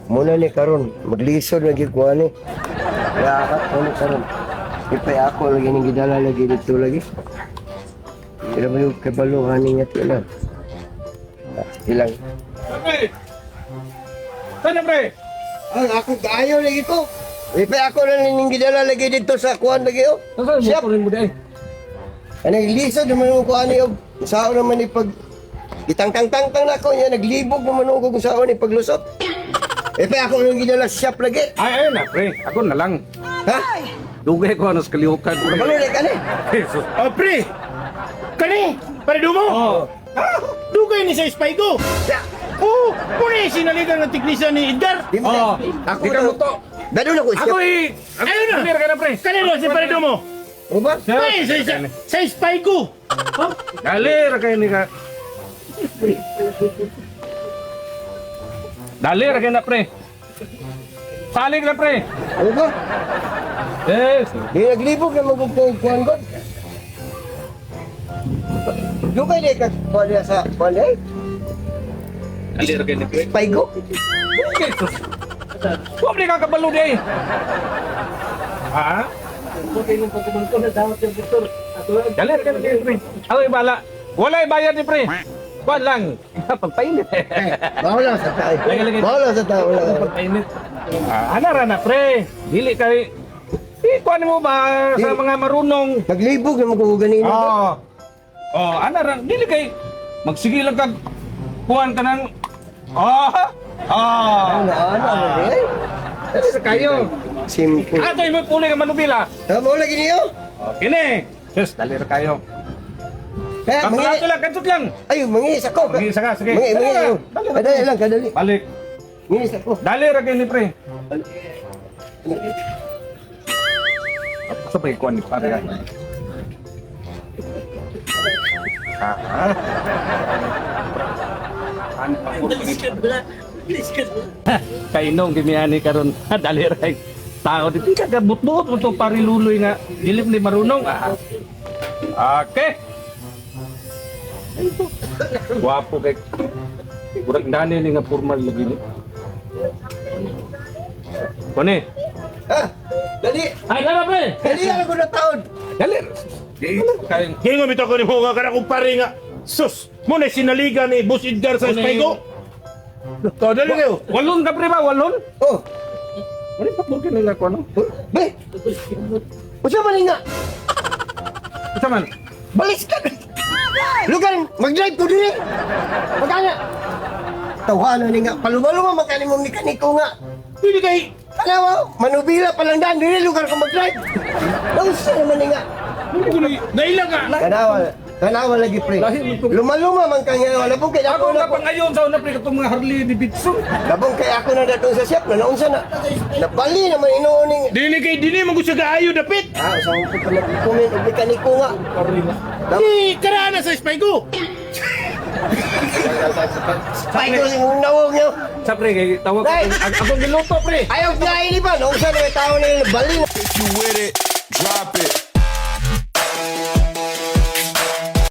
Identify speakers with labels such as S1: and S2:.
S1: Muna ni karon maglisod lagi ko ani. Ya ako karon. Ipay ako lagi ning gidala lagi dito lagi. Ila mo yung kabaluhan niya tila. Ilang.
S2: Pre! Sana pre!
S1: Ang ako kaayo lagi ko. Ipay ako na ning gidala lagi dito sa kuan lagi oh.
S2: Siya po rin mo di ay.
S1: Ano lisod naman ko ani og sao naman ni pag itang-tang-tang na ako niya naglibog naman ako kung sao ni paglusot. Ipay ako nang gidala shop lagi.
S2: Ay, ayun na pre. Ako na lang.
S1: Ha?
S2: Dugay ko ano sa kalihukan.
S1: Malulit ka ni.
S2: Jesus.
S3: Oh, pre! Kani! Parido mo?
S2: Oh.
S3: Ah, dugay ni sa spy ko. Oh, muna yung sinaligan ng tiknisyan ni Edgar.
S1: Di mo
S2: Oh.
S1: na.
S2: Di ka mo to.
S1: Dadun ako
S2: Ako
S1: shop.
S3: Ayun na.
S2: Ayun na. Pre.
S3: Kanino si Parido mo?
S1: O ba?
S3: Ay, sa spy ko.
S2: Dalir kayo ni ka. Dalir kayo na pre. Salig na pre.
S1: O ba?
S2: Yes.
S1: Di naglibog naman kung kuan ko. Lugay di ka kuan niya sa kuan niya.
S2: Dalir kayo ni pre.
S1: Paigo.
S2: Jesus. Huwag di ka kabalo di ay. Ha? Dalir kayo ni pre. Ako'y bala. Wala'y bayad ni pre. Kuan lang. Pagpainit.
S1: Mawala sa tao.
S2: Lagi-lagi.
S1: Mawala sa tao.
S2: Pagpainit. Ana na pre. Dili kay kuan mo ba sa mga marunong.
S1: Naglibog naman kung ganito.
S2: Oh. Oh, ana ra dili kay magsige lang kag kuan ka nang
S1: Ano eh?
S2: Sa kayo.
S1: Simple.
S2: Ato mo puli ka manubila.
S1: Tama lagi niyo?
S2: Kini. Yes, dali ra kayo.
S1: Kaya
S2: Kampulato lang, kantot lang.
S1: Ay, mangis ako.
S2: Mangis ka, sige.
S1: Mangi. Kadali lang, kadali.
S2: Balik.
S1: Mangis ako.
S2: Dali ra kay ni pre. Sa pay kuan ni pare. Kainong gimiani karon dali ra kay tao dito kagabut-but mo to pariluloy nga dilip ni marunong. Okay. Guwapo kay Burag dani ni nga formal lagi ni. Kone.
S1: Ha? Dali.
S2: Ay, dala pre.
S1: Dali ako na taon.
S2: Dali. Kay
S3: Hingo bitaw ko ni mo nga kana kung pare nga. Sus, muna yung sinaligan ni Boss Edgar sa spy ko. To, dali kayo.
S2: walon ka pre ba? Walon?
S1: Oh.
S2: Ano pa po nila ko ano?
S1: Be. Usa man nga.
S2: Isa man.
S1: Balis ka. Lugan, mag-drive ko dili. Magana. Tawanan ni nga. Palumalo makani mo mekaniko nga.
S3: Hindi kay
S1: Ano manubila pa lang daan dili lugar ko mag-drive. Nausa naman ni nga.
S3: hindi ko nailang ka.
S1: Kanawa lagi pre. Luma-luma man kanya wala po kay
S2: Ako
S1: ako
S2: na
S1: na
S2: pang ayon sa una pre katong mga Harley Davidson.
S1: labong kay ako na datong sa shop na naunsa na. Nabali naman inuuning.
S3: Dili kay dili mo gusto kaayo dapit.
S1: Ah, sa ko pa nag-comment og mekaniko nga.
S3: Di karana sa spy ko.
S1: Ay ko yung nawog niyo.
S2: Sa pre kay tawag
S1: Nay!
S2: akong giluto pre.
S1: Ayaw na ini ba? Naunsa na may tao na yung bali.
S4: If you with it, drop it.